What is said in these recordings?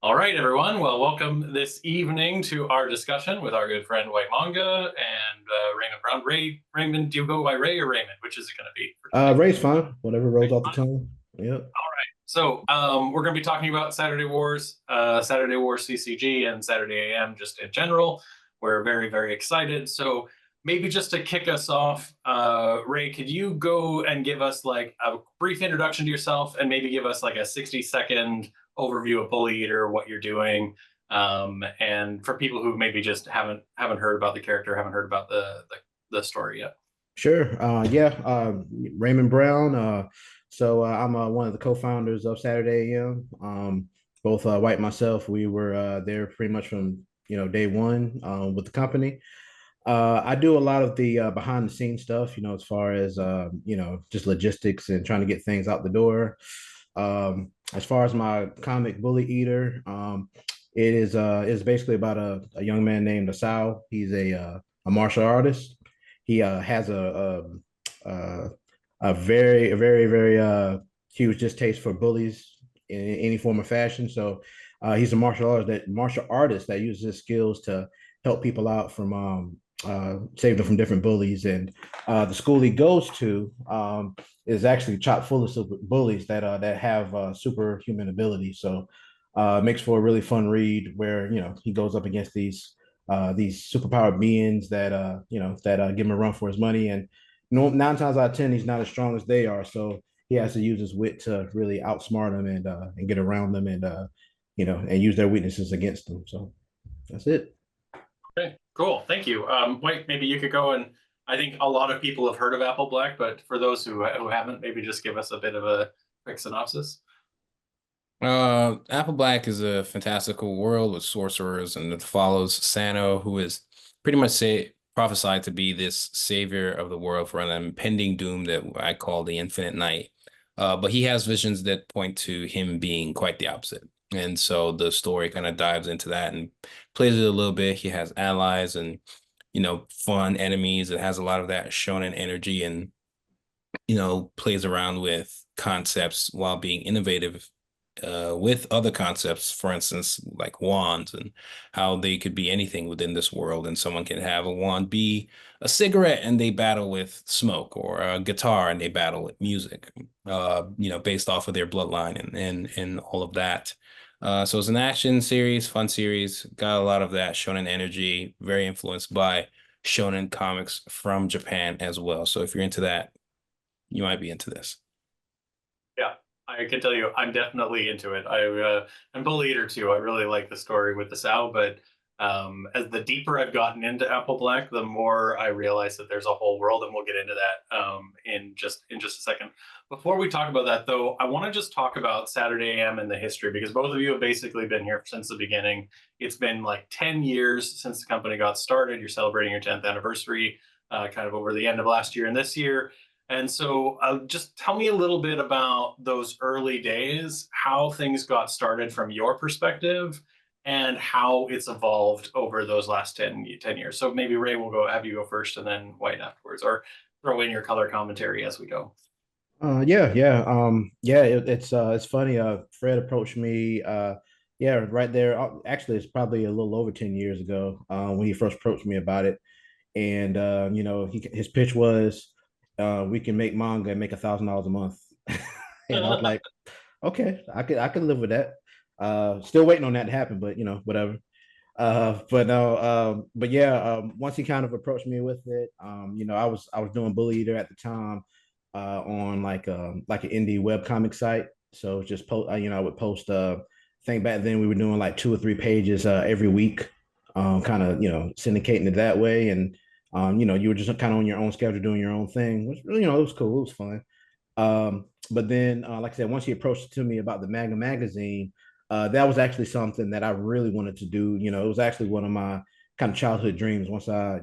All right, everyone. Well, welcome this evening to our discussion with our good friend Whyt Manga and Raymond Brown. Raymond, do you go by Ray or Raymond? Which is it going to be for today? Ray's fine. Whatever rolls off the tongue. Yep. So we're going to be talking about Saturday Wars CCG, and Saturday AM just in general. We're very, very excited. So maybe just to kick us off, Ray, could you go and give us like a brief introduction to yourself and maybe give us like a 60-second overview of Bully Eater, what you're doing, and for people who maybe just haven't heard about the character, haven't heard about the story yet. Sure. Yeah. Raymond Brown. I'm one of the co-founders of Saturday AM. Both White and myself, we were there pretty much from day one with the company. I do a lot of the behind the scenes stuff, as far as just logistics and trying to get things out the door. As far as my comic Bully Eater, it is basically about a young man named Asao. He's a martial artist. He has a very huge distaste for bullies in any form of fashion. So he's a martial artist that uses his skills to help people out from save them from different bullies. And the school he goes to is actually chock full of super bullies that have superhuman abilities. So it makes for a really fun read where he goes up against these superpowered beings that give him a run for his money. And 9 times out of 10, he's not as strong as they are. So he has to use his wit to really outsmart them and get around them and use their weaknesses against them. So that's it. Okay, cool. Thank you. Wait, maybe you could go and I think a lot of people have heard of Apple Black, but for those who haven't, maybe just give us a bit of a quick synopsis. Apple Black is a fantastical world with sorcerers, and it follows Sano, who is pretty much prophesied to be this savior of the world for an impending doom that I call the Infinite Night. But he has visions that point to him being quite the opposite. And so the story kind of dives into that and plays it a little bit. He has allies and, fun enemies. It has a lot of that shonen energy and, plays around with concepts while being innovative with other concepts, for instance, like wands and how they could be anything within this world. And someone can have a wand be a cigarette and they battle with smoke, or a guitar and they battle with music, based off of their bloodline and all of that. So it's an action series, fun series, got a lot of that shonen energy, very influenced by shonen comics from Japan as well. So if you're into that, you might be into this. Yeah, I can tell you, I'm definitely into it. I'm Bully Eater too. I really like the story with the Sow, but as the deeper I've gotten into Apple Black, the more I realize that there's a whole world, and we'll get into that in just a second. Before we talk about that, though, I want to just talk about Saturday AM and the history, because both of you have basically been here since the beginning. It's been like 10 years since the company got started. You're celebrating your 10th anniversary, kind of over the end of last year and this year. And so just tell me a little bit about those early days, how things got started from your perspective, and how it's evolved over those last 10 years. So maybe Ray will have you go first and then Whyt afterwards, or throw in your color commentary as we go. It's funny. Fred approached me. Right there. Actually, it's probably a little over 10 years ago when he first approached me about it, and his pitch was, we can make manga and make $1,000 a month, and I was like, okay, I could live with that. Still waiting on that to happen, but whatever. But no, but yeah, once he kind of approached me with it, I was doing Bully Eater at the time, on like an indie web comic site. So just post, I would post. I think back then we were doing like 2 or 3 pages every week, kind of syndicating it that way, and you were just kind of on your own schedule doing your own thing, which it was cool, it was fun. But then, like I said, once he approached to me about the Manga magazine, that was actually something that I really wanted to do. It was actually one of my kind of childhood dreams. Once I,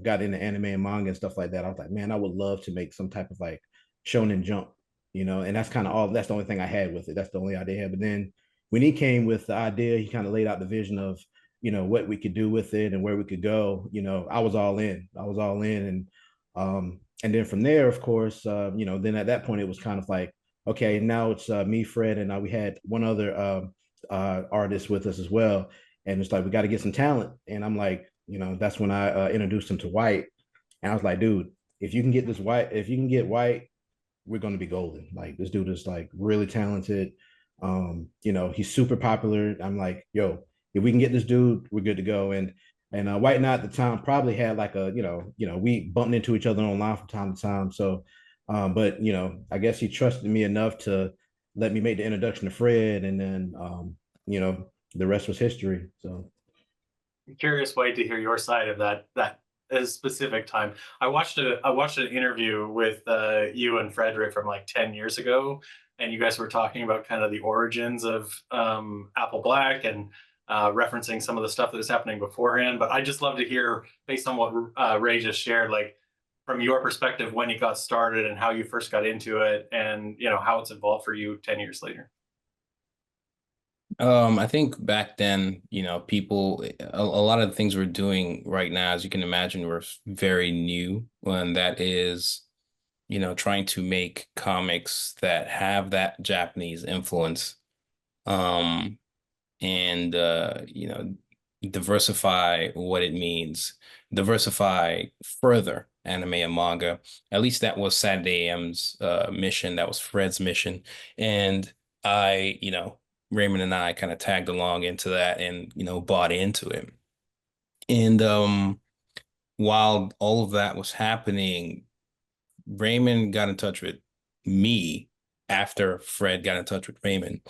got into anime and manga and stuff like that, I was like, man, I would love to make some type of like Shonen Jump, and that's kind of all. That's the only thing I had with it. That's the only idea I had. But then when he came with the idea, he kind of laid out the vision of, what we could do with it and where we could go. I was all in. I was all in, and then from there, of course, then at that point it was kind of like, okay, now it's me, Fred, and we had one other artists with us as well. And it's like, we got to get some talent. And I'm like, that's when I introduced him to Whyt. And I was like, dude, if you can get Whyt, we're going to be golden. Like, this dude is like really talented. He's super popular. I'm like, yo, if we can get this dude, we're good to go. And Whyt and I at the time probably had like we bumped into each other online from time to time. So, but I guess he trusted me enough to let me make the introduction to Fred, and then the rest was history. So I'm curious, Wade, to hear your side of that specific time. I watched an interview with you and Frederick from like 10 years ago, and you guys were talking about kind of the origins of Apple Black and referencing some of the stuff that was happening beforehand. But I just love to hear, based on what Ray just shared, like from your perspective, when you got started and how you first got into it, and how it's evolved for you 10 years later. I think back then, people, a lot of the things we're doing right now, as you can imagine, were very new. And that is, trying to make comics that have that Japanese influence, um, and diversify what it means, diversify further anime and manga. At least that was Saturday AM's mission. That was Fred's mission, and I, Raymond and I kind of tagged along into that and, bought into it. And while all of that was happening, Raymond got in touch with me after Fred got in touch with Raymond.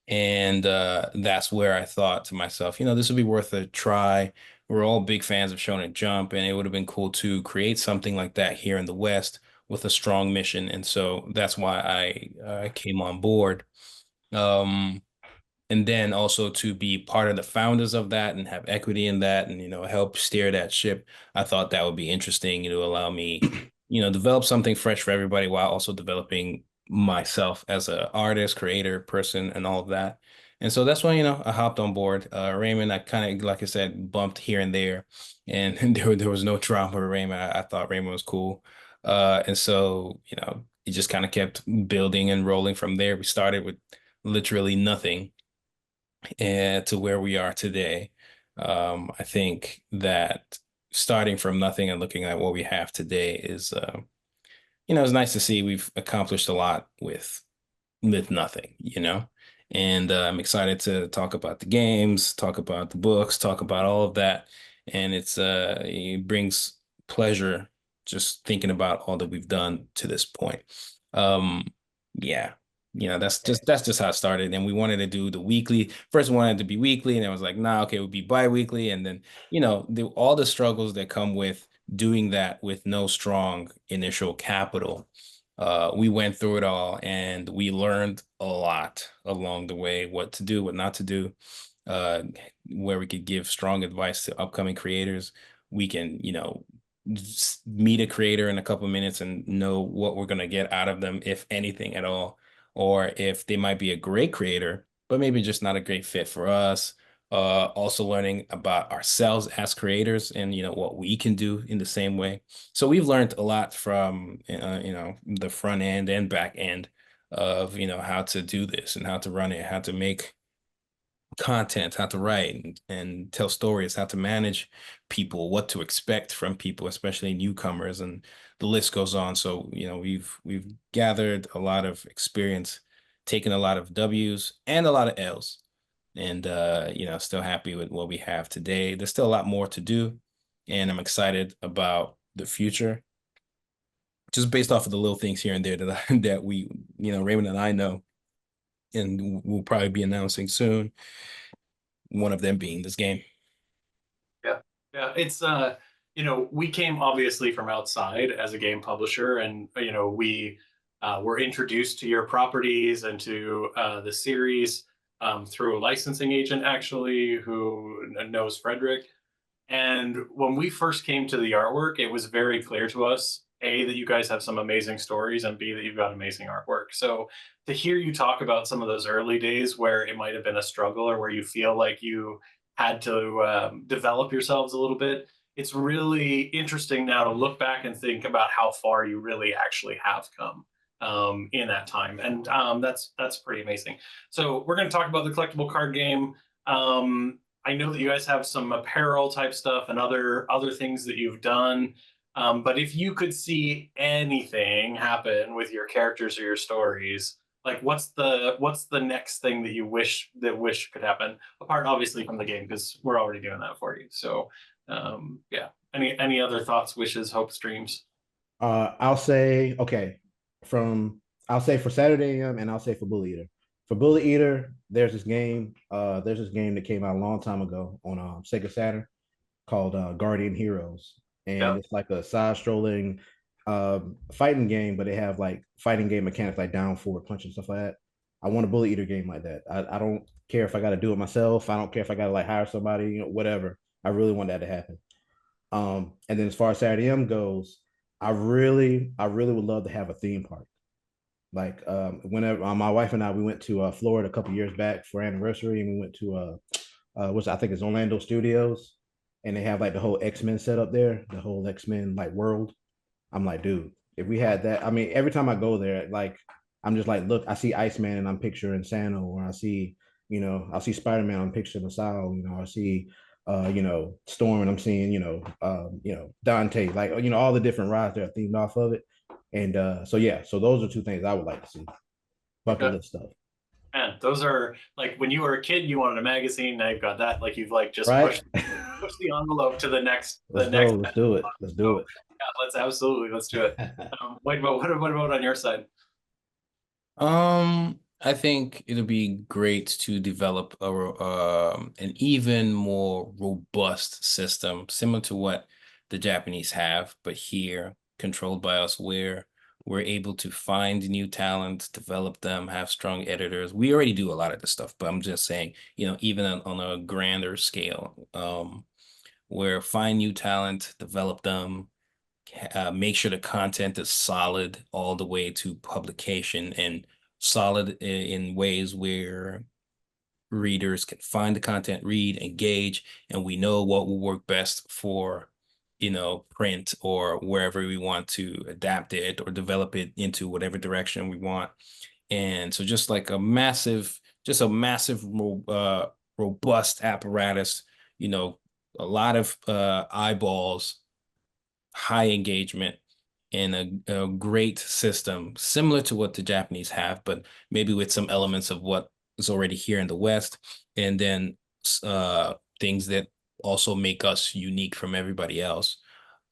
And that's where I thought to myself, this would be worth a try. We're all big fans of Shonen Jump, and it would have been cool to create something like that here in the West with a strong mission. And so that's why I came on board. Um, and then also to be part of the founders of that and have equity in that and help steer that ship. I thought that would be interesting, to allow me develop something fresh for everybody while also developing myself as an artist, creator, person, and all of that. And so that's why I hopped on board. Raymond, I kind of, like I said, bumped here and there, and there was no drama with Raymond. I thought Raymond was cool. And so it just kind of kept building and rolling from there. We started with literally nothing, and to where we are today. I think that starting from nothing and looking at what we have today is, it's nice to see we've accomplished a lot with nothing, And I'm excited to talk about the games, talk about the books, talk about all of that. And it brings pleasure just thinking about all that we've done to this point. Um, yeah, that's just how it started. And we wanted to do the weekly. First, we wanted it to be weekly, and I was like, nah, okay, it would be bi-weekly. And then, all the struggles that come with doing that with no strong initial capital. We went through it all, and we learned a lot along the way, what to do, what not to do, where we could give strong advice to upcoming creators. We can, just meet a creator in a couple of minutes and know what we're going to get out of them, if anything at all, or if they might be a great creator, but maybe just not a great fit for us. Also learning about ourselves as creators and, what we can do in the same way. So we've learned a lot from, the front end and back end of, how to do this and how to run it, how to make content, how to write and tell stories, how to manage people, what to expect from people, especially newcomers, and the list goes on. So, we've gathered a lot of experience, taken a lot of W's and a lot of L's, and still happy with what we have today. There's still a lot more to do, and I'm excited about the future. Just based off of the little things here and there that we, Raymond and I know, and we'll probably be announcing soon. One of them being this game. Yeah, yeah. It's we came obviously from outside as a game publisher, and we were introduced to your properties and to the series through a licensing agent actually who knows Frederick. And when we first came to the artwork, it was very clear to us, A, that you guys have some amazing stories, and B, that you've got amazing artwork. So to hear you talk about some of those early days where it might have been a struggle or where you feel like you had to develop yourselves a little bit, it's really interesting now to look back and think about how far you really actually have come. in that time, and that's pretty amazing. So we're going to talk about the collectible card game. I know that you guys have some apparel type stuff and other things that you've done. But if you could see anything happen with your characters or your stories, like what's the next thing that you wish could happen, apart obviously from the game, because we're already doing that for you. So yeah. Any other thoughts, wishes, hopes, dreams? I'll say okay. From I'll say for Saturday AM and I'll say for Bully Eater. For Bully Eater, there's this game that came out a long time ago on Sega Saturn called Guardian Heroes, and Yeah. it's like a side-scrolling fighting game, but they have like fighting game mechanics like down forward punch and stuff like that. I want a Bully Eater game like that. I don't care if I got to do it myself. I don't care if I got to like hire somebody, whatever. I really want that to happen. And then as far as Saturday M goes, I really would love to have a theme park. Like whenever my wife and I we went to Florida a couple years back for anniversary, and we went to which I think is Orlando Studios, and they have like the whole X-Men set up there, the whole X-Men like world. I'm like, dude, if we had that, I mean, every time I go there, like I'm just like, look, I see Iceman and I'm picturing Santa, or I see, I see Spider-Man, I'm picturing Masao, I see Storm and I'm seeing, Dante, like, all the different rides that are themed off of it. And so yeah, so those are two things I would like to see. Bucket Okay. list stuff. Man, those are like when you were a kid, you wanted a magazine. Now you've got that. Like you've like just Right? push the envelope to the next Let's go. Let's do it. Let's do So it. yeah, let's do it. Wait, but what about on your side? I think it'll be great to develop an even more robust system, similar to what the Japanese have, but here controlled by us, where we're able to find new talent, develop them, have strong editors. We already do a lot of this stuff, but I'm just saying, even on a grander scale, where find new talent, develop them, make sure the content is solid all the way to publication, and solid in ways where readers can find the content, read, engage, and we know what will work best for, print or wherever we want to adapt it or develop it into whatever direction we want. And so just a massive, robust apparatus, you know, a lot of eyeballs, high engagement, and a great system similar to what the Japanese have, but maybe with some elements of what is already here in the West, and then things that also make us unique from everybody else.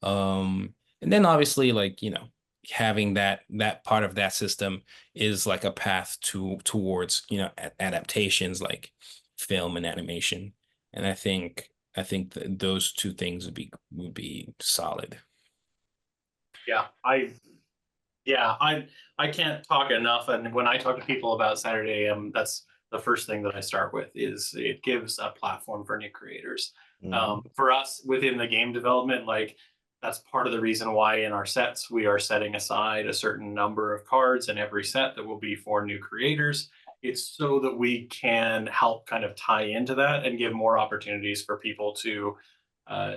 And then obviously, like, having that part of that system is like a path towards, adaptations like film and animation. And I think that those two things would be solid. Yeah, I can't talk enough. And when I talk to people about Saturday AM, that's the first thing that I start with is it gives a platform for new creators. Mhm. For us within the game development, like that's part of the reason why in our sets we are setting aside a certain number of cards in every set that will be for new creators. It's so that we can help kind of tie into that and give more opportunities for people uh,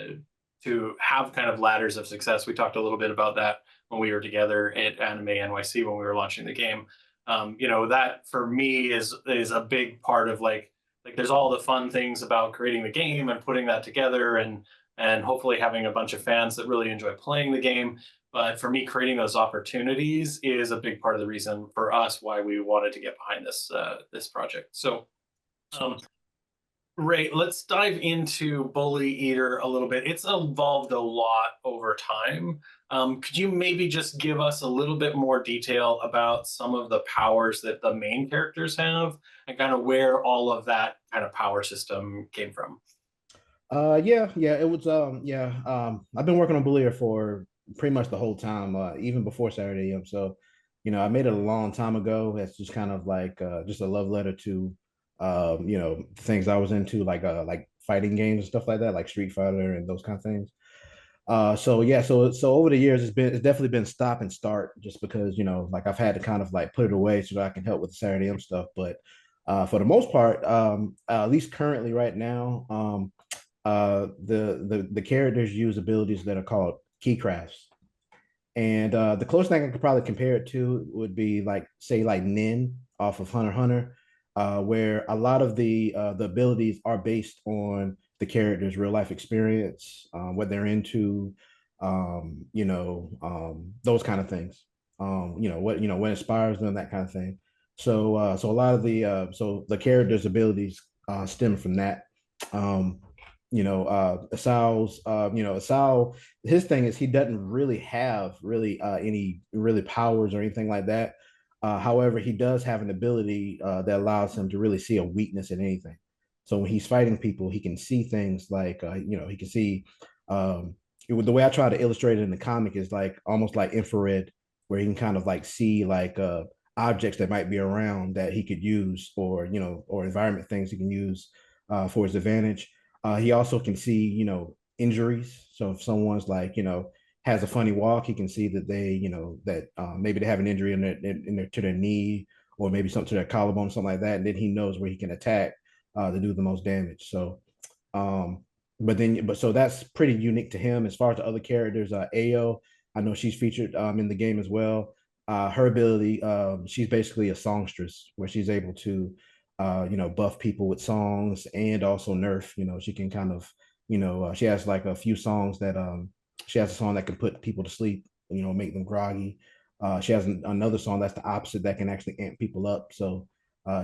to have kind of ladders of success. We talked a little bit about that when we were together at Anime NYC when we were launching the game. That for me is a big part of like there's all the fun things about creating the game and putting that together and hopefully having a bunch of fans that really enjoy playing the game. But for me, creating those opportunities is a big part of the reason for us why we wanted to get behind this project. So um, Ray, let's dive into Bully Eater a little bit. It's evolved a lot over time. Could you maybe just give us a little bit more detail about some of the powers that the main characters have and kind of where all of that kind of power system came from? Yeah, it was I've been working on Bullier for pretty much the whole time, even before Saturday AM. So, I made it a long time ago. It's just kind of like just a love letter to things I was into, like fighting games and stuff like that, like Street Fighter and those kind of things. So yeah, so over the years it's definitely been stop and start just because, like I've had to kind of like put it away so that I can help with the Saturday M stuff. But for the most part, at least currently right now, the characters use abilities that are called key crafts. And the closest thing I could probably compare it to would be like, say, like Nin off of Hunter x Hunter, where a lot of the abilities are based on the character's real life experience, what they're into, those kind of things. What inspires them, that kind of thing. So a lot of the character's abilities stem from that. Um, Asao, his thing is he doesn't really have really any really powers or anything like that. However, he does have an ability that allows him to really see a weakness in anything. So when he's fighting people, he can see things like he can see the way I try to illustrate it in the comic is like almost like infrared, where he can kind of like see like objects that might be around that he could use, or environment things he can use for his advantage. He also can see, injuries. So if someone's like, has a funny walk, he can see that maybe they have an injury to their knee, or maybe something to their collarbone, something like that. And then he knows where he can attack to do the most damage. So, um, so that's pretty unique to him. As far as the other characters, Ao, I know she's featured in the game as well. Her ability, she's basically a songstress, where she's able to buff people with songs and also nerf. She can kind of, she has like a few songs that she has a song that can put people to sleep, make them groggy. She has another song that's the opposite, that can actually amp people up. So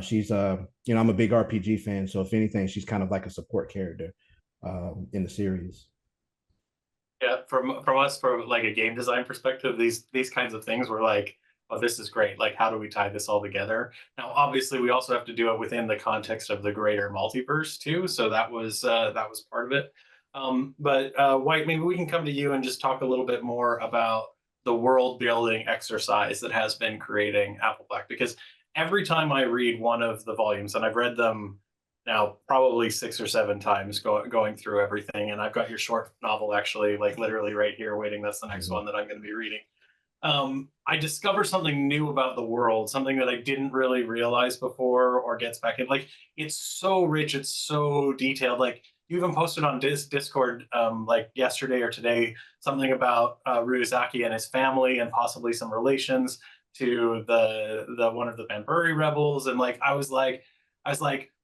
she's I'm a big RPG fan, so if anything, she's kind of like a support character in the series. Yeah, from us, from like a game design perspective, these kinds of things were like, oh, this is great. Like, how do we tie this all together? Now, obviously, we also have to do it within the context of the greater multiverse too. So that was part of it. But Whyt, maybe we can come to you and just talk a little bit more about the world building exercise that has been creating Apple Black, because every time I read one of the volumes, and I've read them now probably 6 or 7 times, going through everything, and I've got your short novel actually like literally right here waiting. That's the next one that I'm going to be reading. I discover something new about the world, something that I didn't really realize before, or gets back in. Like, it's so rich, it's so detailed. Like, you even posted on Discord like yesterday or today something about Ryuzaki and his family, and possibly some relations to the one of the Banburi rebels. And like, I was like,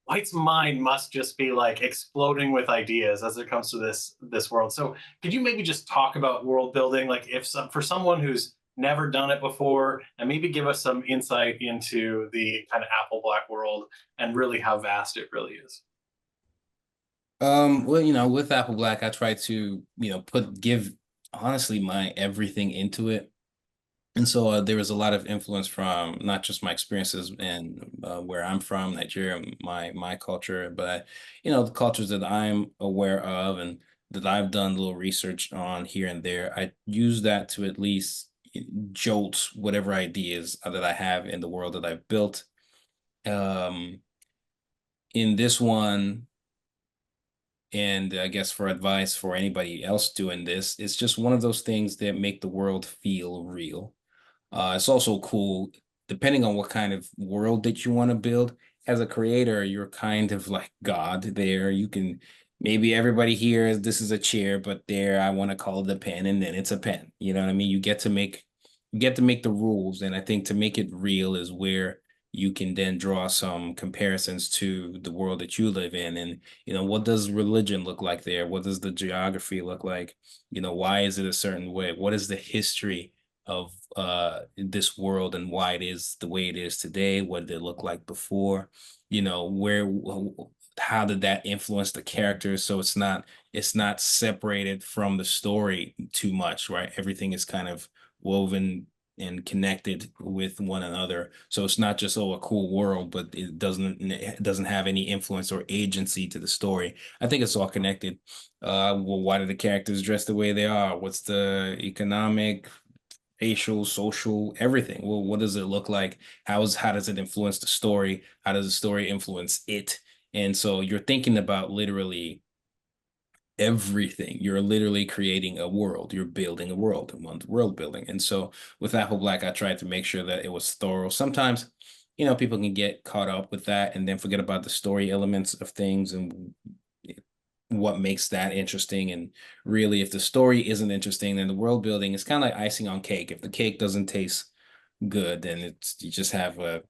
White's mind must just be like exploding with ideas as it comes to this world. So could you maybe just talk about world building, like if for someone who's never done it before, and maybe give us some insight into the kind of Apple Black world and really how vast it really is? Well, with Apple Black, I try to, give honestly my everything into it. And so there was a lot of influence from not just my experiences and where I'm from, Nigeria, my culture, but the cultures that I'm aware of and that I've done a little research on here and there. I use that to at least jolt whatever ideas that I have in the world that I've built. Um, in this one, and I guess for advice for anybody else doing this, it's just one of those things that make the world feel real. It's also cool, depending on what kind of world that you want to build. As a creator, you're kind of like God there. You can maybe everybody here, this is a chair, but there I want to call it a pen, and then it's a pen. You know what I mean? You get to make the rules, and I think to make it real is where you can then draw some comparisons to the world that you live in. And what does religion look like there? What does the geography look like? Why is it a certain way? What is the history of this world, and why it is the way it is today? What did it look like before? Where how did that influence the characters? So it's not separated from the story too much, right? Everything is kind of woven and connected with one another. So it's not just, a cool world, but it doesn't have any influence or agency to the story. I think it's all connected. Well, why do the characters dress the way they are? What's the economic, facial, social, everything? Well, what does it look like? How does it influence the story? How does the story influence it? And so you're thinking about literally everything. You're literally creating a world. You're building a world, and world building. And so with Apple Black, I tried to make sure that it was thorough. Sometimes, people can get caught up with that and then forget about the story elements of things, and what makes that interesting. And really, if the story isn't interesting, then the world building is kind of like icing on cake. If the cake doesn't taste good, then it's you just have a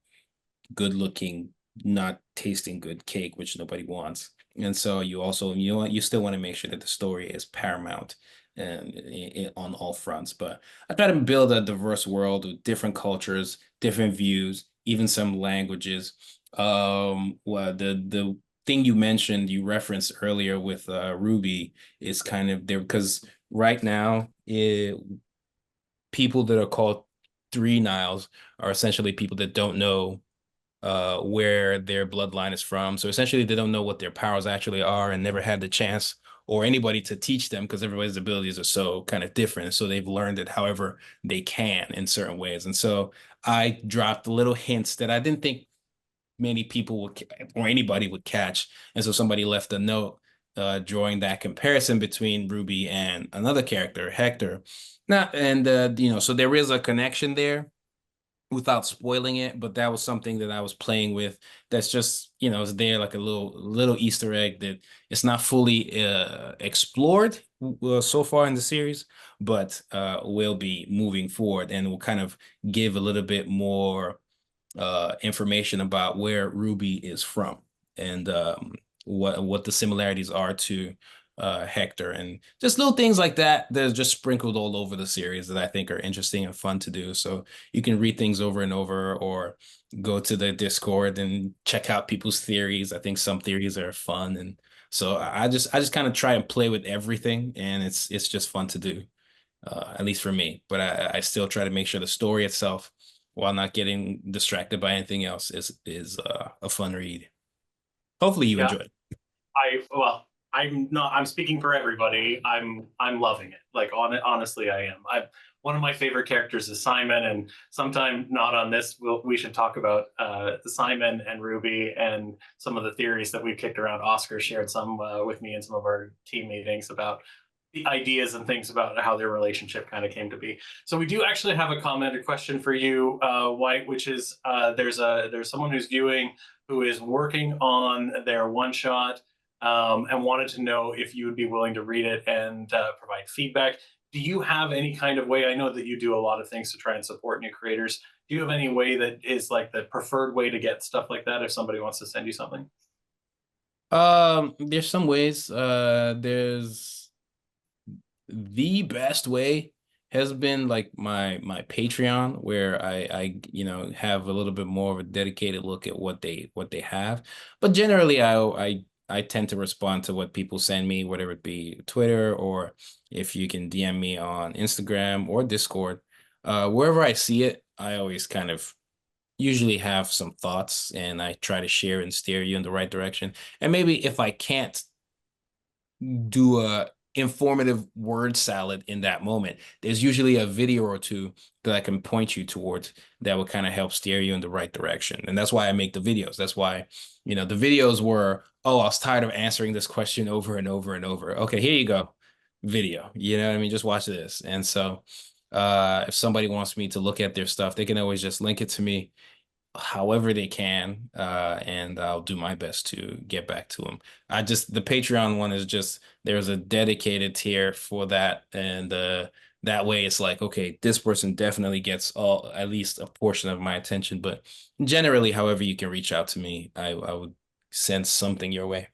good looking, not tasting good cake, which nobody wants. And so you also, you still want to make sure that the story is paramount and on all fronts. But I try to build a diverse world with different cultures, different views, even some languages. Well, the thing you mentioned, you referenced earlier with Ruby is kind of there because right now people that are called Three Niles are essentially people that don't know where their bloodline is from. So essentially, they don't know what their powers actually are and never had the chance or anybody to teach them because everybody's abilities are so kind of different. So they've learned it however they can in certain ways. And so I dropped little hints that I didn't think many people would or anybody would catch. And so somebody left a note drawing that comparison between Ruby and another character, Hector. Now, and so there is a connection there without spoiling it, but that was something that I was playing with. That's just, it's there like a little Easter egg that it's not fully explored so far in the series, but will be moving forward and will kind of give a little bit more information about where Ruby is from and what the similarities are to Hector and just little things like that that are just sprinkled all over the series that I think are interesting and fun to do. So you can read things over and over or go to the Discord and check out people's theories. I think some theories are fun. And so I just kind of try and play with everything and it's just fun to do. At least for me, but I still try to make sure the story itself, while not getting distracted by anything else, is a fun read. Hopefully you Yeah, enjoy it. I'm not. I'm speaking for everybody. I'm loving it. Like honestly, I am. I One of my favorite characters is Simon, and sometime not on this, we should talk about Simon and Ruby and some of the theories that we've kicked around. Oscar shared some with me in some of our team meetings about the ideas and things about how their relationship kind of came to be. So we do actually have a commented question for you, Whyt, which is there's someone who's viewing who is working on their one shot and wanted to know if you would be willing to read it and provide feedback. Do you have any kind of way? I know that you do a lot of things to try and support new creators. Do you have any way that is like the preferred way to get stuff like that if somebody wants to send you something? There's some ways. There's the best way has been like my Patreon, where I have a little bit more of a dedicated look at what they have. But generally, I tend to respond to what people send me, whatever it be Twitter or if you can DM me on Instagram or Discord. Wherever I see it, I always kind of usually have some thoughts and I try to share and steer you in the right direction. And maybe if I can't do a informative word salad in that moment, there's usually a video or two that I can point you towards that will kind of help steer you in the right direction. And that's why I make the videos. That's why, the videos were, oh, I was tired of answering this question over and over and over. Okay, here you go. Video. You know what I mean? Just watch this. And so if somebody wants me to look at their stuff, they can always just link it to me however they can, and I'll do my best to get back to them. The Patreon one is just there's a dedicated tier for that, and that way it's like, okay, this person definitely gets at least a portion of my attention. But generally, however you can reach out to me, I would send something your way.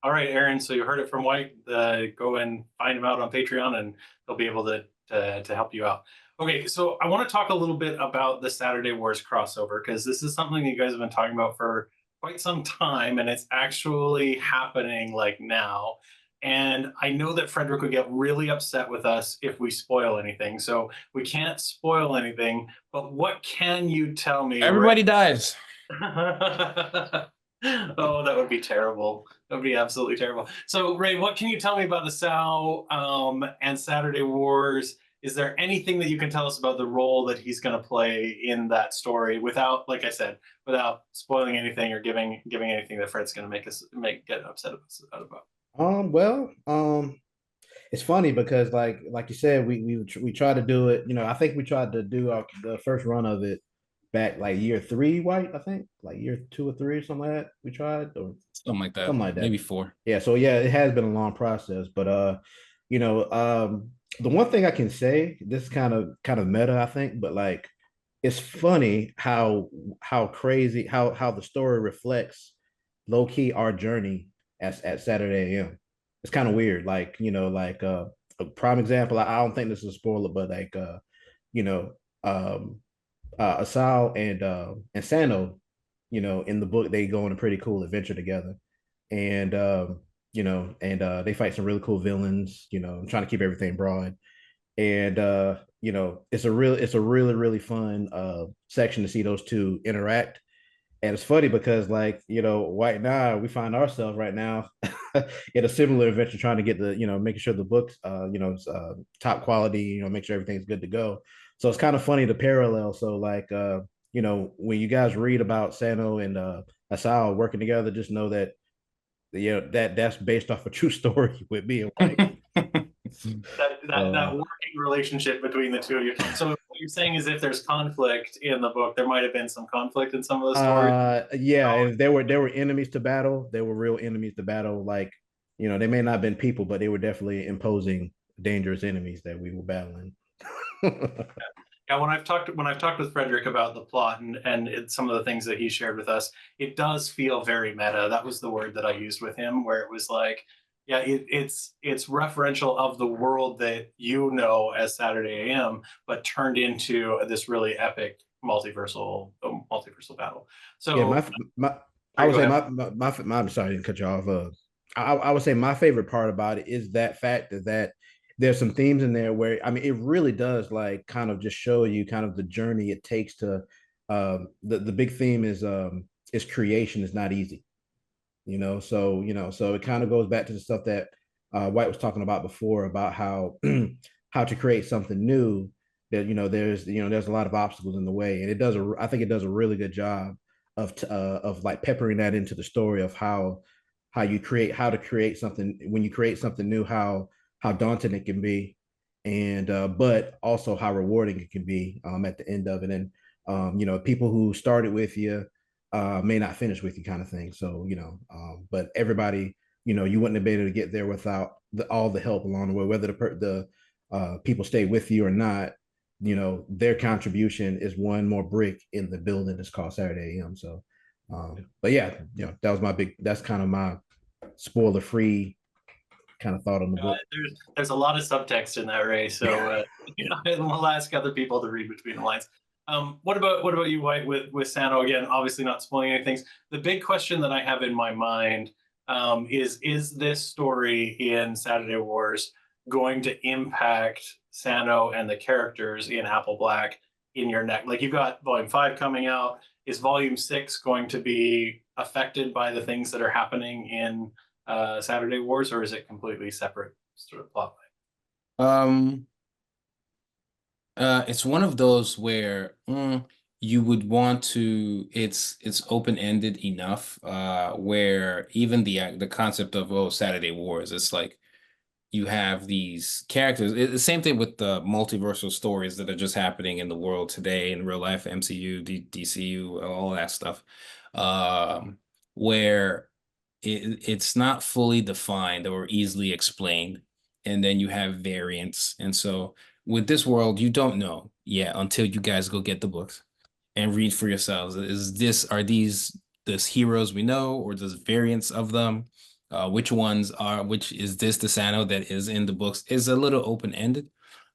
All right, Aaron. So you heard it from Whyt. Go and find him out on Patreon, and they'll be able to help you out. Okay, so I want to talk a little bit about the Saturday Wars crossover because this is something that you guys have been talking about for quite some time, and it's actually happening like now. And I know that Frederick would get really upset with us if we spoil anything. So we can't spoil anything. But what can you tell me, Ray? Everybody dies. Oh, that would be terrible. That would be absolutely terrible. So, Ray, what can you tell me about the Sow and Saturday Wars? Is there anything that you can tell us about the role that he's going to play in that story without, like I said, without spoiling anything or giving anything that Fred's going to get upset about? Well, it's funny because like you said, we try to do it. I think we tried to do the first run of it back like year 3, White, I think, like year 2 or 3 or something like that. We tried or Something like that. something like that. Maybe 4. Yeah, so yeah, it has been a long process, but you know, the one thing I can say, this is kind of meta, I think, but like it's funny how crazy how the story reflects low key our journey as at Saturday AM. It's kind of weird, like like a prime example. I don't think this is a spoiler, but like you know, um, Asal and Sano, in the book they go on a pretty cool adventure together, and they fight some really cool villains. I'm trying to keep everything broad, and it's a really really fun section to see those two interact. And it's funny because, like, Whyt and I, we find ourselves right now in a similar adventure, trying to get making sure the books, it's, top quality, make sure everything's good to go. So it's kind of funny the parallel. So, like, when you guys read about Sano and Asao working together, just know that, that's based off a true story with me and White. That working relationship between the two of you. So what you're saying is, if there's conflict in the book, there might have been some conflict in some of the stories. Yeah, and there were enemies to battle. They were real enemies to battle. Like, they may not have been people, but they were definitely imposing dangerous enemies that we were battling. Yeah, when I've talked with Frederick about the plot and some of the things that he shared with us, it does feel very meta. That was the word that I used with him, where it was like, yeah, it's referential of the world that as Saturday AM, but turned into this really epic multiversal battle. Yeah, So I would go say ahead. I'm sorry, I didn't cut you off. I would say my favorite part about it is that fact that there's some themes in there where, I mean, it really does, like, kind of just show you kind of the journey it takes to the big theme is creation is not easy. So it kind of goes back to the stuff that White was talking about before, about how how to create something new. That there's a lot of obstacles in the way, and I think it does a really good job of like peppering that into the story of how to create something. When you create something new, how daunting it can be, and but also how rewarding it can be at the end of it. And people who started with you may not finish with you, kind of thing. So, but everybody, you wouldn't have been able to get there without all the help along the way, whether the people stay with you or not. Their contribution is one more brick in the building that's called Saturday AM. So, but yeah, that's kind of my spoiler free kind of thought on the book. There's a lot of subtext in that, Ray. So we'll ask other people to read between the lines. What about you, Whyt, with Sano? Again, obviously not spoiling anything. The big question that I have in my mind is this story in Saturday Wars going to impact Sano and the characters in Apple Black in your neck? Like, you've got Volume 5 coming out. Is Volume 6 going to be affected by the things that are happening in Saturday Wars, or is it completely separate sort of plot Um, it's one of those where you would want to. It's open-ended enough, where even the concept of, oh, Saturday Wars, it's like you have these characters. The same thing with the multiversal stories that are just happening in the world today, in real life, MCU, DCU, all that stuff, where it's not fully defined or easily explained, and then you have variants. And so with this world, you don't know yet until you guys go get the books and read for yourselves. Are these the heroes we know, or there's variants of them? Which is this the Sano that is in the books? Is a little open-ended.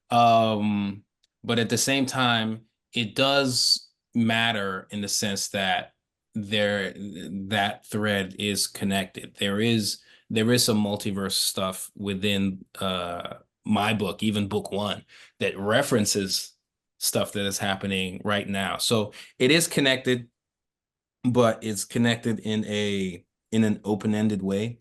Um, but at the same time, it does matter in the sense that that thread is connected. There is some multiverse stuff within my book, even book 1, that references stuff that is happening right now. So it is connected, but it's connected in an open-ended way.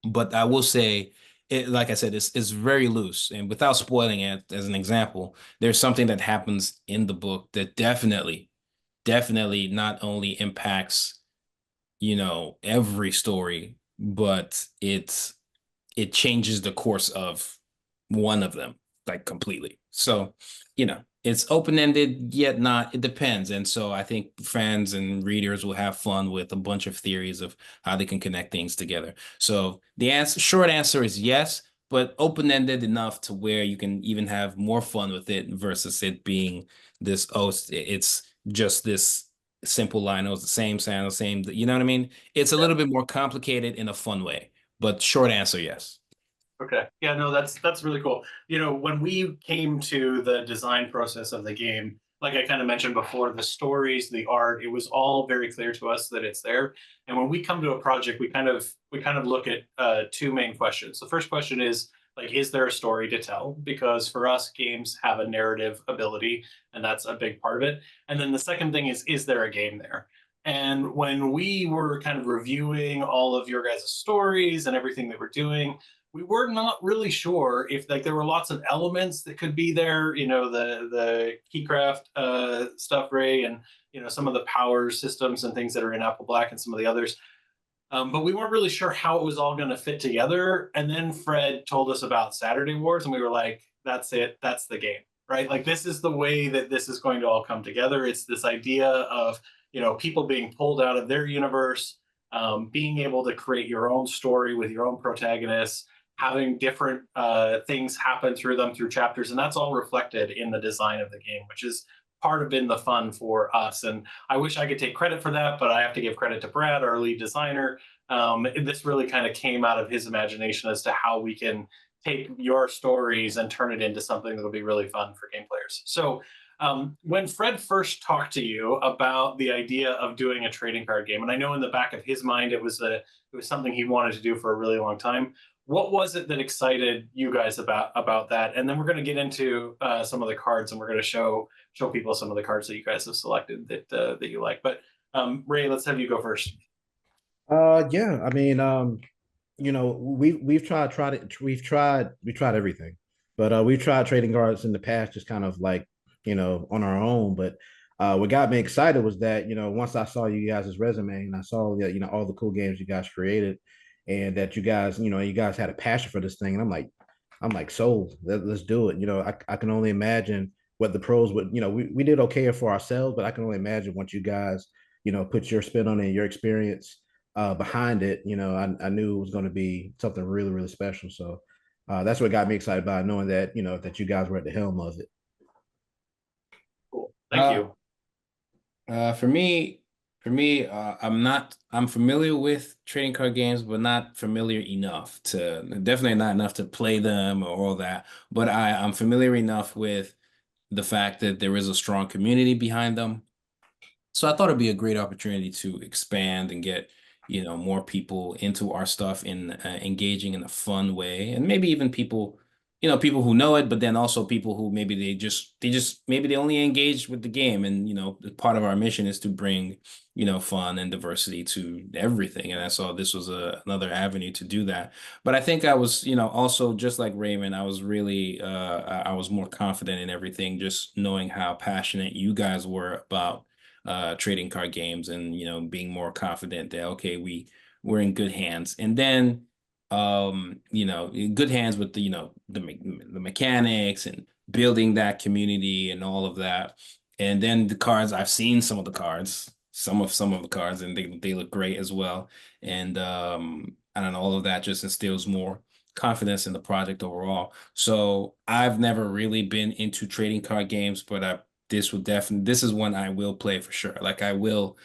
But I will say, like I said, it's very loose. And without spoiling it, as an example, there's something that happens in the book that definitely not only impacts, every story, but it changes the course of one of them, like, completely. So, it's open-ended yet not. It depends. And so I think fans and readers will have fun with a bunch of theories of how they can connect things together. So the short answer is yes, but open-ended enough to where you can even have more fun with it versus it being this, oh, it's just this simple line, oh, it's the same sound, the same, you know what I mean? It's a little bit more complicated in a fun way, but short answer, yes. Okay. Yeah, no, that's really cool. You know, when we came to the design process of the game, like I kind of mentioned before, the stories, the art, it was all very clear to us that it's there. And when we come to a project, we kind of look at two main questions. The first question is like, is there a story to tell? Because for us, games have a narrative ability, and that's a big part of it. And then the second thing is there a game there? And when we were kind of reviewing all of your guys' stories and everything that we're doing, we were not really sure if like there were lots of elements that could be there, you know, the keycraft stuff, Ray, and you know some of the power systems and things that are in Apple Black and some of the others. But we weren't really sure how it was all going to fit together. And then Fred told us about Saturday Wars, and we were like, "That's it. That's the game, right? Like this is the way that this is going to all come together. It's this idea of people being pulled out of their universe, being able to create your own story with your own protagonists, having different things happen through them through chapters, and that's all reflected in the design of the game, which is part of been the fun for us. And I wish I could take credit for that, but I have to give credit to Brad, our lead designer. This really kind of came out of his imagination as to how we can take your stories and turn it into something that'll be really fun for game players. So when Fred first talked to you about the idea of doing a trading card game, and I know in the back of his mind it was something he wanted to do for a really long time. What was it that excited you guys about that? And then we're going to get into some of the cards, and we're going to show people some of the cards that you guys have selected that you like. But Ray, let's have you go first. Yeah, I mean, we tried everything, but we've tried trading cards in the past, just kind of like on our own. But what got me excited was that once I saw you guys' resume and I saw that all the cool games you guys created, and that you guys had a passion for this thing, and I'm like sold. Let's do it. I can only imagine what the pros would. We did okay for ourselves, but I can only imagine what you guys put your spin on it, your experience behind it. I knew it was going to be something really, really special. So that's what got me excited about it, knowing that that you guys were at the helm of it. Cool. Thank Uh, you. for me, I'm familiar with trading card games, but not familiar enough to, definitely not enough to play them or all that. But I'm familiar enough with the fact that there is a strong community behind them. So I thought it'd be a great opportunity to expand and get, more people into our stuff in engaging in a fun way, and maybe even people, people who know it, but then also people who maybe they just maybe they only engage with the game, and part of our mission is to bring, fun and diversity to everything, and I saw this was another avenue to do that. But I think I was, also just like Raymond, I was really I was more confident in everything, just knowing how passionate you guys were about trading card games, and being more confident that okay, we're in good hands. And then in good hands with the mechanics and building that community and all of that. And then the cards, I've seen some of the cards, some of the cards, and they look great as well. And I don't know, all of that just instills more confidence in the project overall. So I've never really been into trading card games, but this is one I will play for sure. Like I will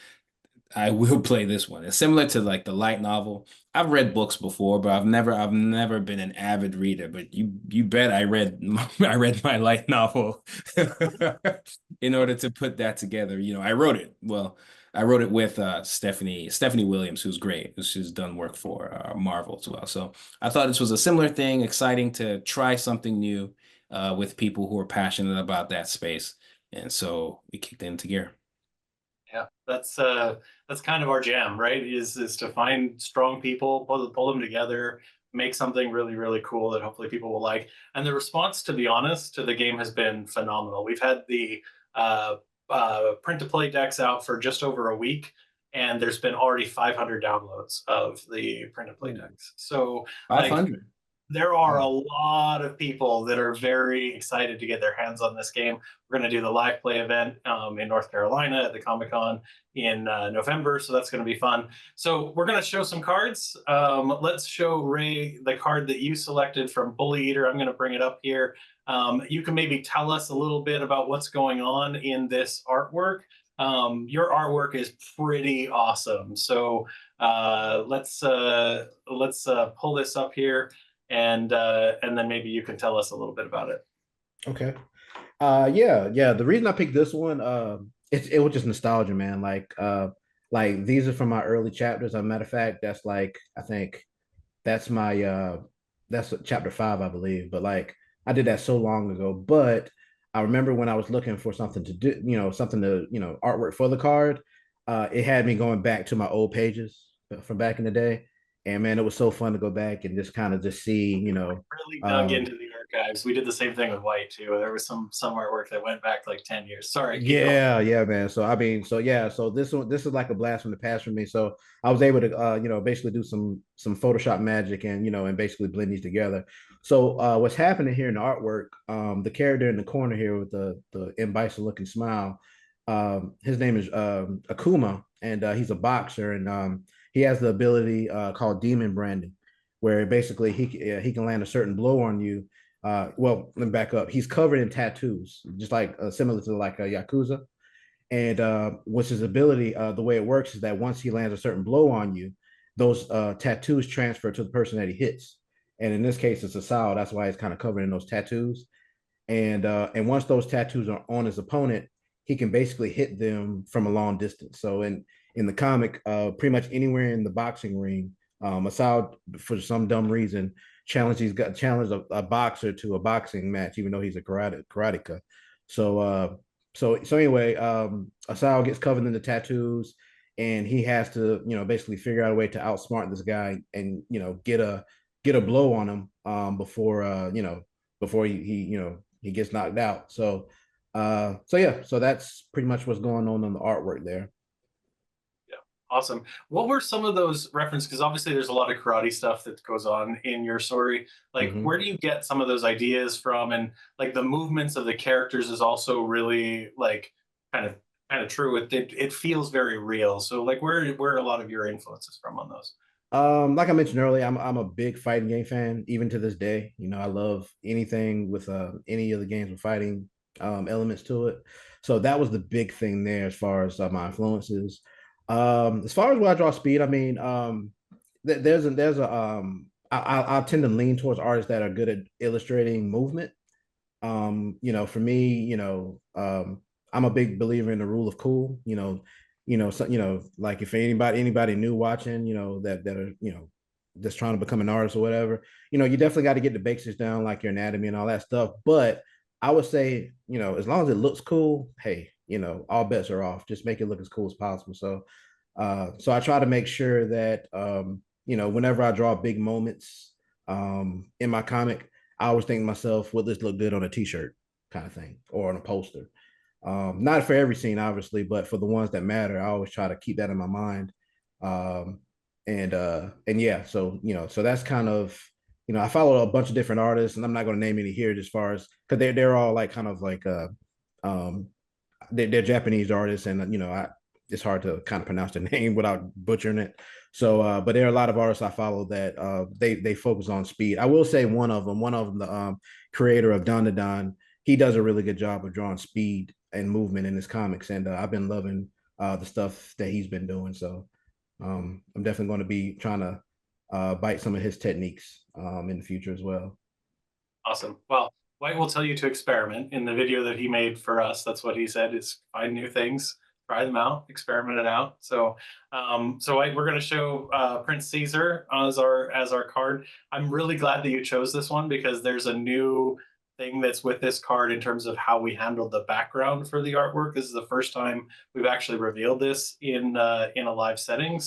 play this one. It's similar to like the light novel. I've read books before, but I've never been an avid reader. But you bet I read I read my light novel in order to put that together. I wrote it. Well, I wrote it with Stephanie Williams, who's great. She's done work for Marvel as well. So I thought this was a similar thing, exciting to try something new with people who are passionate about that space. And so we kicked into gear. Yeah, that's kind of our jam, right? Is to find strong people, pull them together, make something really really cool that hopefully people will like. And the response, to be honest, to the game has been phenomenal. We've had the print to play decks out for just over a week, and there's been already 500 downloads of the print to play decks. So like 500. there are a Wow. lot of people that are very excited to get their hands on this game. We're going to do the live play event in North Carolina at the Comic Con in November, so that's going to be fun. So we're going to show some cards. Let's show Ray the card that you selected from Bully Eater. I'm going to bring it up here. You can maybe tell us a little bit about what's going on in this artwork. Your artwork is pretty awesome. So let's pull this up here, and then maybe you can tell us a little bit about it. Okay. Yeah. The reason I picked this one, it was just nostalgia, man. Like these are from my early chapters. As a matter of fact, that's like I think that's my that's chapter 5, I believe. But like I did that so long ago. But I remember when I was looking for something to do, something to, artwork for the card, it had me going back to my old pages from back in the day. And man, it was so fun to go back and just kind of just see, Really dug um, into the archives. We did the same thing with Whyt too. There was some artwork that went back like 10 years. Sorry, keep going. yeah, man. So I mean, so yeah, so this is like a blast from the past for me. So I was able to basically do some Photoshop magic and and basically blend these together. So what's happening here in the artwork, the character in the corner here with the M Bison looking smile, his name is Akuma, and he's a boxer, and he has the ability called Demon Branding, where basically he can land a certain blow on you. Well, let me back up. He's covered in tattoos, just like similar to like a Yakuza. And what's his ability? The way it works is that once he lands a certain blow on you, those tattoos transfer to the person that he hits. And in this case, it's Asao. That's why he's kind of covered in those tattoos. And once those tattoos are on his opponent, he can basically hit them from a long distance. So in the comic, pretty much anywhere in the boxing ring, Asao, for some dumb reason, challenged a boxer to a boxing match, even though he's a karateka. So so anyway, Asao gets covered in the tattoos, and he has to basically figure out a way to outsmart this guy and get a blow on him before before he gets knocked out. So yeah, so that's pretty much what's going on the artwork there. Yeah, awesome. What were some of those references? Because obviously there's a lot of karate stuff that goes on in your story. Like, Mm-hmm. where do you get some of those ideas from? And like the movements of the characters is also really like kind of kind of true. It feels very real. So like, where are a lot of your influences from on those? Like I mentioned earlier, I'm a big fighting game fan, even to this day. I love anything with any of the games with fighting elements to it. So that was the big thing there as far as my influences. As far as where I draw speed, I mean, there's a I tend to lean towards artists that are good at illustrating movement. For me, I'm a big believer in the rule of cool. So, like if anybody new watching, that are just trying to become an artist or whatever, you definitely got to get the basics down, like your anatomy and all that stuff. But I would say, as long as it looks cool, hey, all bets are off. Just make it look as cool as possible. So I try to make sure that whenever I draw big moments in my comic, I always think to myself, will this look good on a t-shirt kind of thing or on a poster? Not for every scene, obviously, but for the ones that matter, I always try to keep that in my mind. Um, and yeah, so so that's kind of I follow a bunch of different artists, and I'm not going to name any here, as far as because they're all like kind of like um they're Japanese artists, and it's hard to kind of pronounce the name without butchering it. So, but there are a lot of artists I follow that they focus on speed. I will say one of them, the creator of Don to Don, he does a really good job of drawing speed and movement in his comics, and I've been loving the stuff that he's been doing. So, I'm definitely going to be trying to bite some of his techniques in the future as well. Awesome. Well, White will tell you to experiment in the video that he made for us. That's what he said is find new things, try them out, experiment it out. So White, we're going to show Prince Caesar as our card. I'm really glad that you chose this one because there's a new thing that's with this card in terms of how we handled the background for the artwork. This is the first time we've actually revealed this in a live setting.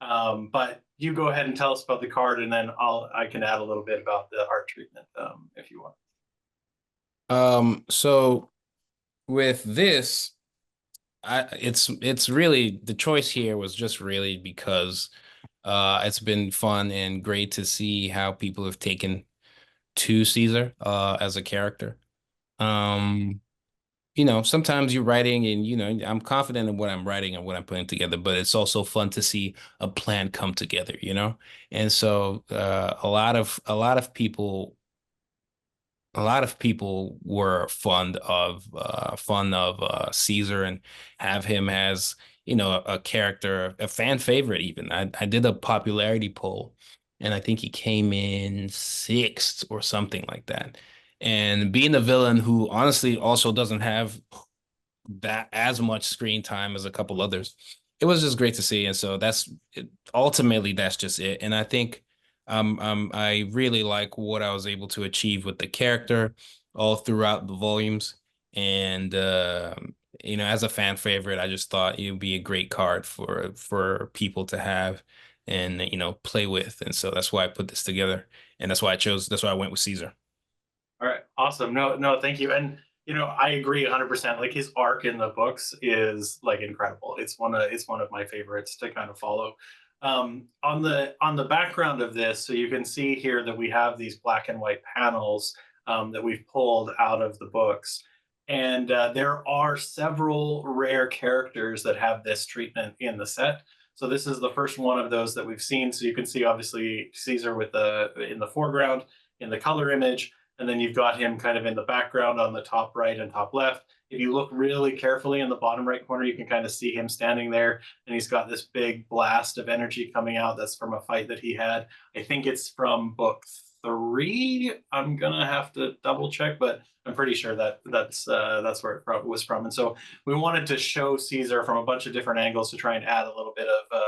But you go ahead and tell us about the card, and then I can add a little bit about the art treatment if you want. So with this, it's really the choice here was just really because It's been fun and great to see how people have taken to Caesar as a character. Um, sometimes you're writing and I'm confident in what I'm writing and what I'm putting together, but it's also fun to see a plan come together. And so a lot of people were fond of Caesar and have him as a character, a fan favorite even. I did a popularity poll, and I think he came in sixth or something like that. And being a villain who honestly also doesn't have that as much screen time as a couple others. It was just great to see, and so ultimately that's just it. And I think I really like what I was able to achieve with the character all throughout the volumes. And as a fan favorite, I just thought it would be a great card for people to have and play with. And so that's why I put this together, and that's why I went with Caesar. All right, awesome. No, no, thank you. And I agree 100%. Like his arc in the books is like incredible. It's one of my favorites to kind of follow. On the background of this, so you can see here that we have these black and white panels that we've pulled out of the books, and there are several rare characters that have this treatment in the set. So this is the first one of those that we've seen. So you can see obviously Caesar with the in the foreground in the color image, and then you've got him kind of in the background on the top right and top left. If you look really carefully in the bottom right corner, you can kind of see him standing there, and he's got this big blast of energy coming out. That's from a fight that he had. I think it's from book 3. I'm gonna have to double check, but I'm pretty sure that's where it was from. And so we wanted to show Caesar from a bunch of different angles to try and add a little bit of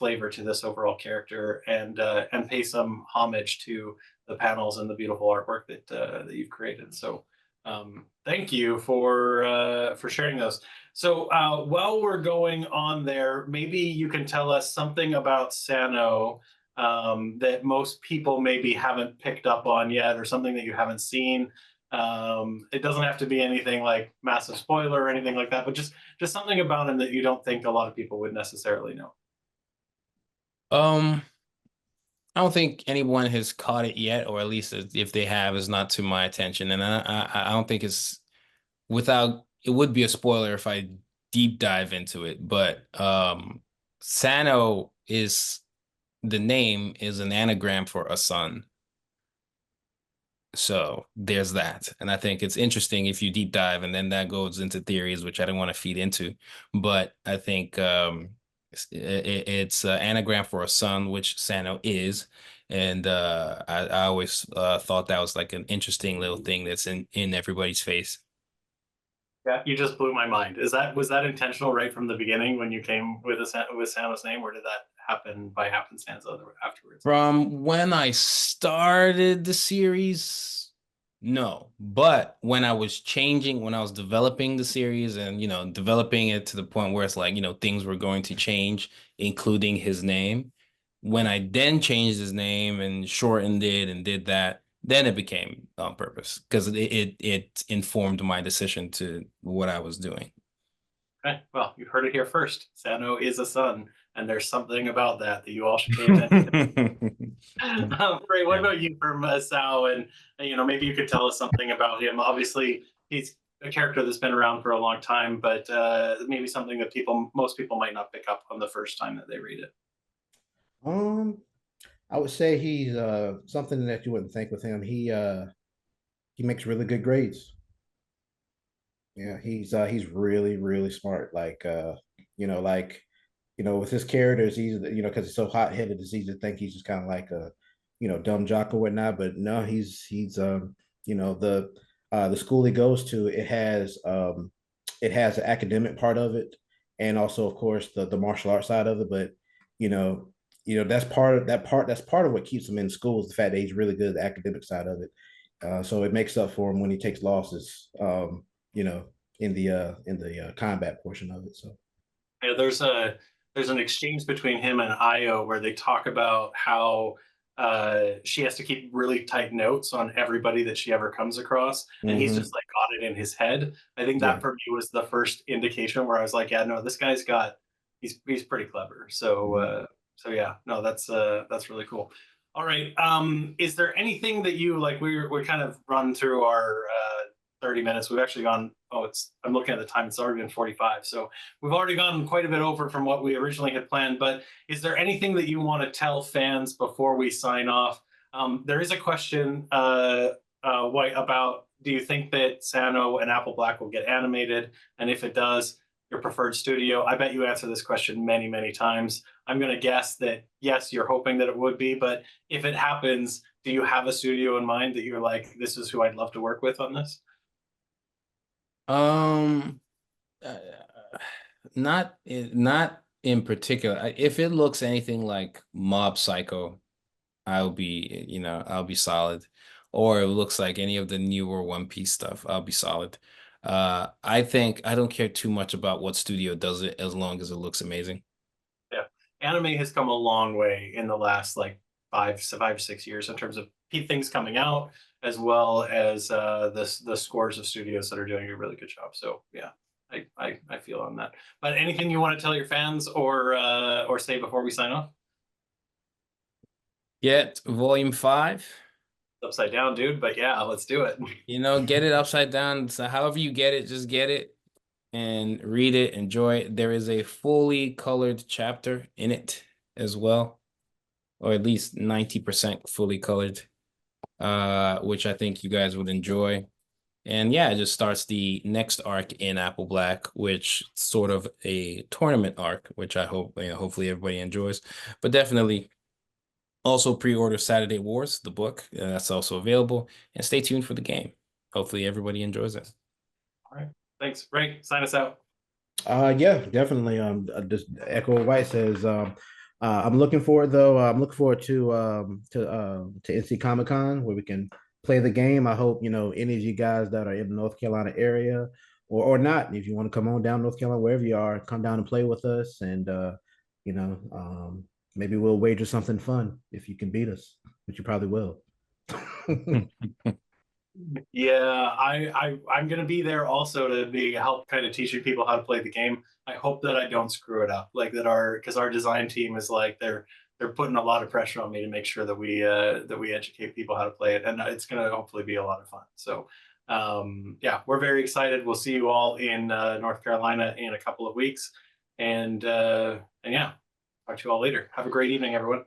flavor to this overall character, and pay some homage to the panels and the beautiful artwork that you've created. So thank you for sharing those. So while we're going on there, maybe you can tell us something about Sano that most people maybe haven't picked up on yet, or something that you haven't seen. It doesn't have to be anything like massive spoiler or anything like that, but just something about him that you don't think a lot of people would necessarily know. Um, I don't think anyone has caught it yet, or at least if they have, is not to my attention. And I don't think it would be a spoiler if I deep dive into it. But Sano is the name is an anagram for a son. So there's that. And I think it's interesting if you deep dive, and then that goes into theories, which I don't want to feed into. But I think it's an anagram for a son, which Sano is. And I always thought that was like an interesting little thing that's in everybody's face. Yeah, you just blew my mind. Was that intentional right from the beginning when you came with Sano's name, or did that happen by happenstance afterwards? From when I started the series, no. But when I was developing the series and, developing it to the point where it's like, things were going to change, including his name. When I then changed his name and shortened it and did that, then it became on purpose because it informed my decision to what I was doing. Okay, well, you heard it here first. Sano is a son, and there's something about that you all should pay attention to. Ray, what Yeah. about you from Sao? And maybe you could tell us something about him. Obviously, he's a character that's been around for a long time, but maybe something that most people might not pick up on the first time that they read it. Um, I would say he's something that you wouldn't think with him. He makes really good grades. Yeah, he's really really smart. Like with his character, it's easy to, because he's so hot headed. It's easy to think he's just kind of like a dumb jock or whatnot. But no, he's the school he goes to, it has an academic part of it, and also of course the martial arts side of it. But you know that's part of what keeps him in school is the fact that he's really good at the academic side of it. So it makes up for him when he takes losses. You know, in the combat portion of it. So Yeah, there's an exchange between him and Io where they talk about how she has to keep really tight notes on everybody that she ever comes across, and he's hmm just like got it in his head. I think that yeah. for me was the first indication where I was like, yeah, no, this guy's got he's pretty clever. So Mhm. So yeah, no, that's really cool. All right. Is there anything that you like? We kind of run through our 30 minutes. We've actually gone. Oh, I'm looking at the time. It's already been 45. So we've already gone quite a bit over from what we originally had planned. But is there anything that you want to tell fans before we sign off? There is a question, Whyt, about do you think that Sano and Apple Black will get animated? And if it does, your preferred studio? I bet you answer this question many, many times. I'm going to guess that yes, you're hoping that it would be, but if it happens, do you have a studio in mind that you're like, this is who I'd love to work with on this? Um, uh, not in particular. If it looks anything like Mob Psycho, I'll be solid. Or it looks like any of the newer One Piece stuff, I'll be solid. I think I don't care too much about what studio does it as long as it looks amazing. Yeah, anime has come a long way in the last like 5 6 years in terms of things coming out, as well as the scores of studios that are doing a really good job. So yeah, I feel on that. But anything you want to tell your fans or say before we sign off? Get Volume 5. Upside down, dude. But yeah, let's do it. Get it upside down. So however you get it, just get it and read it, enjoy it. There is a fully colored chapter in it as well, or at least 90% fully colored, which I think you guys would enjoy. And yeah, it just starts the next arc in Apple Black, which sort of a tournament arc, which I hope, hopefully everybody enjoys. But definitely also pre-order Saturday Wars, the book. That's also available. And stay tuned for the game. Hopefully everybody enjoys it. All right. Thanks. Ray, sign us out. Yeah, definitely. Just echo what White says. I'm looking forward though. I'm looking forward to NC Comic Con where we can play the game. I hope any of you guys that are in the North Carolina area or not, if you want to come on down North Carolina wherever you are, come down and play with us, and you know, maybe we'll wager something fun if you can beat us, which you probably will. Yeah, I'm gonna be there also to be help kind of teaching people how to play the game. I hope that I don't screw it up, like that because our design team is like they're putting a lot of pressure on me to make sure that we educate people how to play it, and it's gonna hopefully be a lot of fun. So yeah, we're very excited. We'll see you all in North Carolina in a couple of weeks, and yeah, talk to you all later. Have a great evening, everyone.